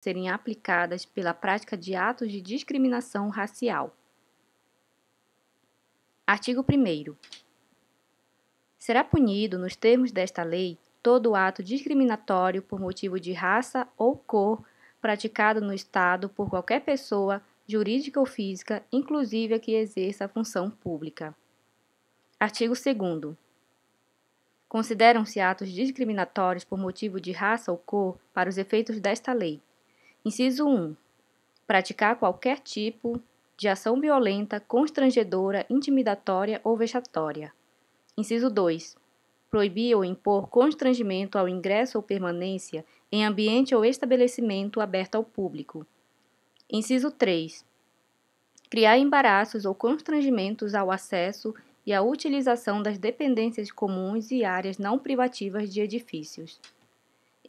serem aplicadas pela prática de atos de discriminação racial. Artigo 1º. Será punido, nos termos desta lei, todo ato discriminatório por motivo de raça ou cor praticado no Estado por qualquer pessoa, jurídica ou física, inclusive a que exerça a função pública. Artigo 2º. Consideram-se atos discriminatórios por motivo de raça ou cor para os efeitos desta lei. Inciso 1. Praticar qualquer tipo de ação violenta, constrangedora, intimidatória ou vexatória. Inciso 2. Proibir ou impor constrangimento ao ingresso ou permanência em ambiente ou estabelecimento aberto ao público. Inciso 3. Criar embaraços ou constrangimentos ao acesso e à utilização das dependências comuns e áreas não privativas de edifícios.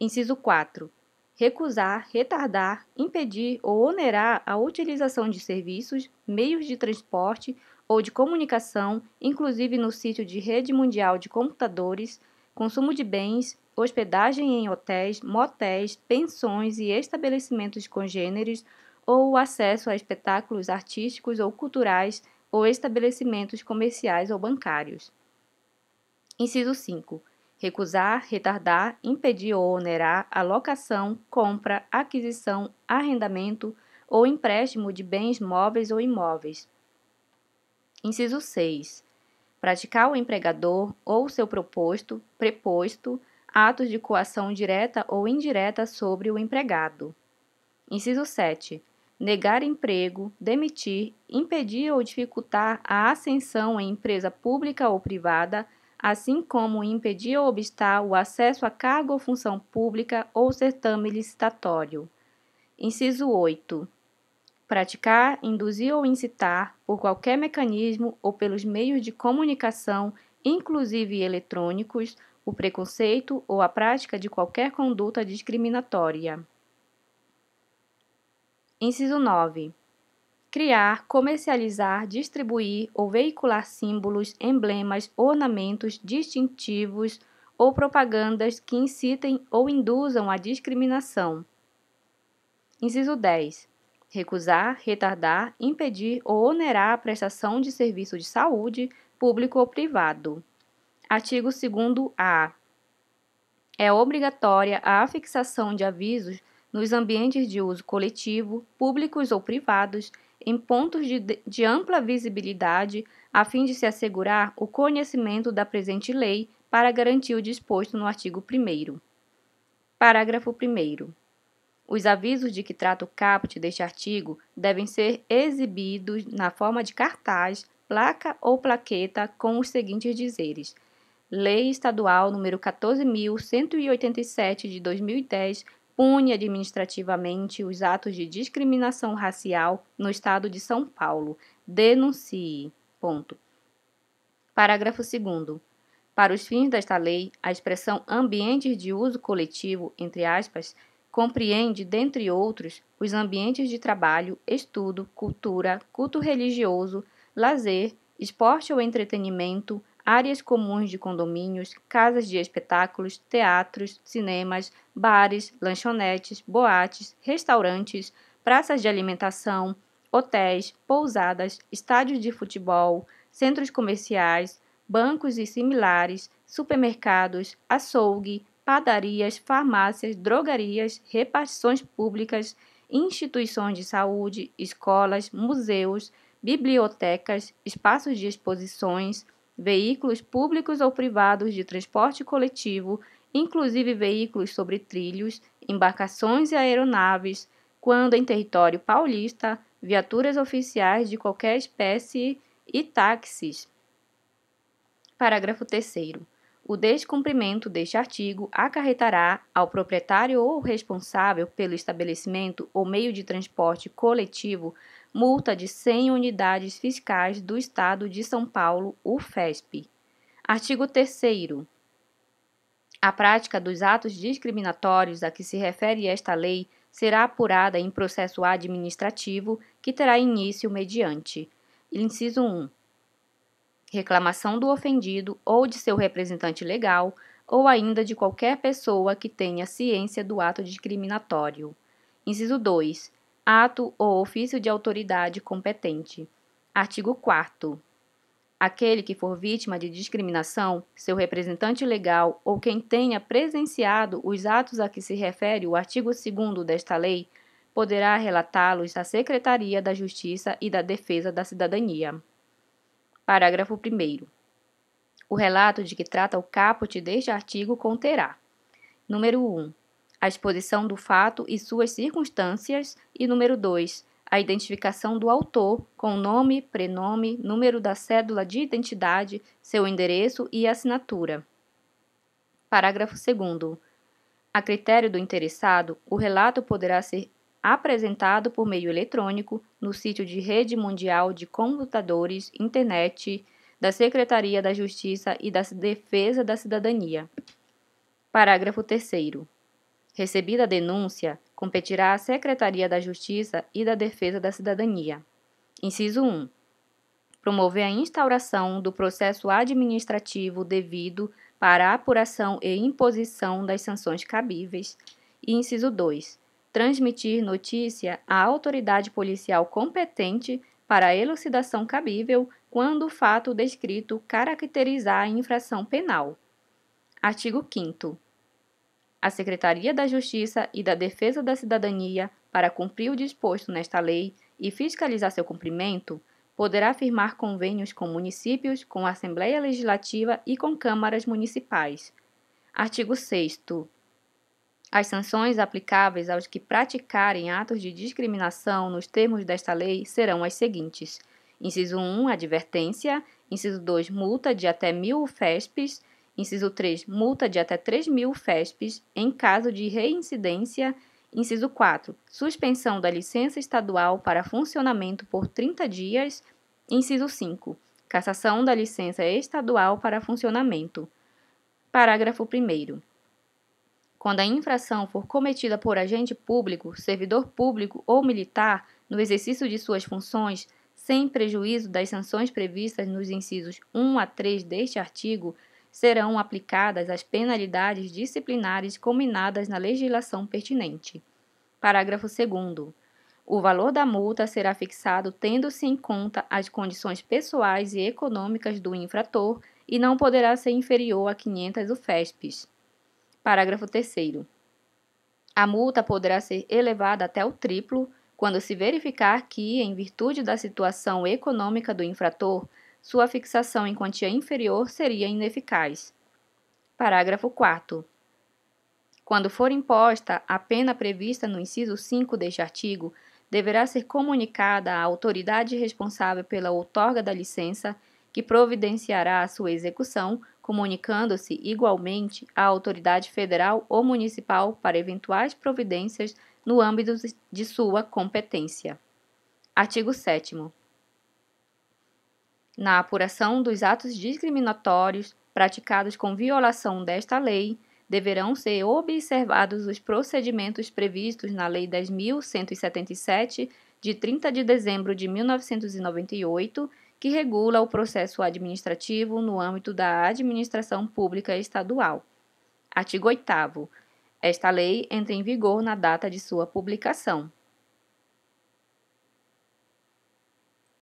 Inciso 4. Recusar, retardar, impedir ou onerar a utilização de serviços, meios de transporte ou de comunicação, inclusive no sítio de rede mundial de computadores, consumo de bens, hospedagem em hotéis, motéis, pensões e estabelecimentos congêneres ou o acesso a espetáculos artísticos ou culturais ou estabelecimentos comerciais ou bancários. Inciso 5. Recusar, retardar, impedir ou onerar a locação, compra, aquisição, arrendamento ou empréstimo de bens móveis ou imóveis. Inciso 6. Praticar ao empregador ou seu preposto, atos de coação direta ou indireta sobre o empregado. Inciso 7. Negar emprego, demitir, impedir ou dificultar a ascensão em empresa pública ou privada, assim como impedir ou obstar o acesso a cargo ou função pública ou certame licitatório. Inciso 8. Praticar, induzir ou incitar, por qualquer mecanismo ou pelos meios de comunicação, inclusive eletrônicos, o preconceito ou a prática de qualquer conduta discriminatória. Inciso 9. Criar, comercializar, distribuir ou veicular símbolos, emblemas, ornamentos distintivos ou propagandas que incitem ou induzam a discriminação. Inciso 10. Recusar, retardar, impedir ou onerar a prestação de serviço de saúde, público ou privado. Artigo 2º-A. É obrigatória a afixação de avisos nos ambientes de uso coletivo, públicos ou privados, em pontos de ampla visibilidade, a fim de se assegurar o conhecimento da presente lei para garantir o disposto no artigo 1º. Parágrafo 1º. Os avisos de que trata o caput deste artigo devem ser exibidos na forma de cartaz, placa ou plaqueta com os seguintes dizeres: Lei Estadual nº 14.187 de 2010 pune administrativamente os atos de discriminação racial no Estado de São Paulo. Denuncie. Ponto. Parágrafo 2º. Para os fins desta lei, a expressão ambientes de uso coletivo, entre aspas, compreende, dentre outros, os ambientes de trabalho, estudo, cultura, culto religioso, lazer, esporte ou entretenimento, áreas comuns de condomínios, casas de espetáculos, teatros, cinemas, bares, lanchonetes, boates, restaurantes, praças de alimentação, hotéis, pousadas, estádios de futebol, centros comerciais, bancos e similares, supermercados, açougue, padarias, farmácias, drogarias, repartições públicas, instituições de saúde, escolas, museus, bibliotecas, espaços de exposições, veículos públicos ou privados de transporte coletivo, inclusive veículos sobre trilhos, embarcações e aeronaves, quando em território paulista, viaturas oficiais de qualquer espécie e táxis. Parágrafo 3º. O descumprimento deste artigo acarretará ao proprietário ou responsável pelo estabelecimento ou meio de transporte coletivo multa de 100 unidades fiscais do Estado de São Paulo, UFESP. Artigo 3º. A prática dos atos discriminatórios a que se refere esta lei será apurada em processo administrativo que terá início mediante: inciso 1. Reclamação do ofendido ou de seu representante legal, ou ainda de qualquer pessoa que tenha ciência do ato discriminatório. Inciso 2. Ato ou ofício de autoridade competente. Artigo 4º. Aquele que for vítima de discriminação, seu representante legal ou quem tenha presenciado os atos a que se refere o artigo 2º desta lei, poderá relatá-los à Secretaria da Justiça e da Defesa da Cidadania. Parágrafo 1º. O relato de que trata o caput deste artigo conterá: número 1. A exposição do fato e suas circunstâncias e número 2. A identificação do autor com nome, prenome, número da cédula de identidade, seu endereço e assinatura. Parágrafo 2º. A critério do interessado, o relato poderá ser apresentado por meio eletrônico no sítio de Rede Mundial de Computadores, Internet, da Secretaria da Justiça e da Defesa da Cidadania. Parágrafo 3º. Recebida a denúncia, competirá à Secretaria da Justiça e da Defesa da Cidadania. Inciso 1. Promover a instauração do processo administrativo devido para a apuração e imposição das sanções cabíveis. E inciso 2. Transmitir notícia à autoridade policial competente para a elucidação cabível quando o fato descrito caracterizar a infração penal. Artigo 5º. A Secretaria da Justiça e da Defesa da Cidadania, para cumprir o disposto nesta lei e fiscalizar seu cumprimento, poderá firmar convênios com municípios, com Assembleia Legislativa e com câmaras municipais. Artigo 6º. As sanções aplicáveis aos que praticarem atos de discriminação nos termos desta lei serão as seguintes: inciso 1, advertência; inciso 2, multa de até 1.000 UFESPs; inciso 3, multa de até 3.000 UFESPs em caso de reincidência; inciso 4, suspensão da licença estadual para funcionamento por 30 dias; inciso 5, cassação da licença estadual para funcionamento. Parágrafo 1º. Quando a infração for cometida por agente público, servidor público ou militar no exercício de suas funções, sem prejuízo das sanções previstas nos incisos 1 a 3 deste artigo, serão aplicadas as penalidades disciplinares combinadas na legislação pertinente. Parágrafo 2º. O valor da multa será fixado tendo-se em conta as condições pessoais e econômicas do infrator e não poderá ser inferior a 500 UFESPs. Parágrafo 3º. A multa poderá ser elevada até o triplo quando se verificar que, em virtude da situação econômica do infrator, sua fixação em quantia inferior seria ineficaz. Parágrafo 4º. Quando for imposta a pena prevista no inciso 5 deste artigo, deverá ser comunicada à autoridade responsável pela outorga da licença, que providenciará a sua execução, comunicando-se igualmente à autoridade federal ou municipal para eventuais providências no âmbito de sua competência. Artigo 7º. Na apuração dos atos discriminatórios praticados com violação desta lei, deverão ser observados os procedimentos previstos na Lei 10.177, de 30 de dezembro de 1998, que regula o processo administrativo no âmbito da administração pública estadual. Artigo 8º. Esta lei entra em vigor na data de sua publicação.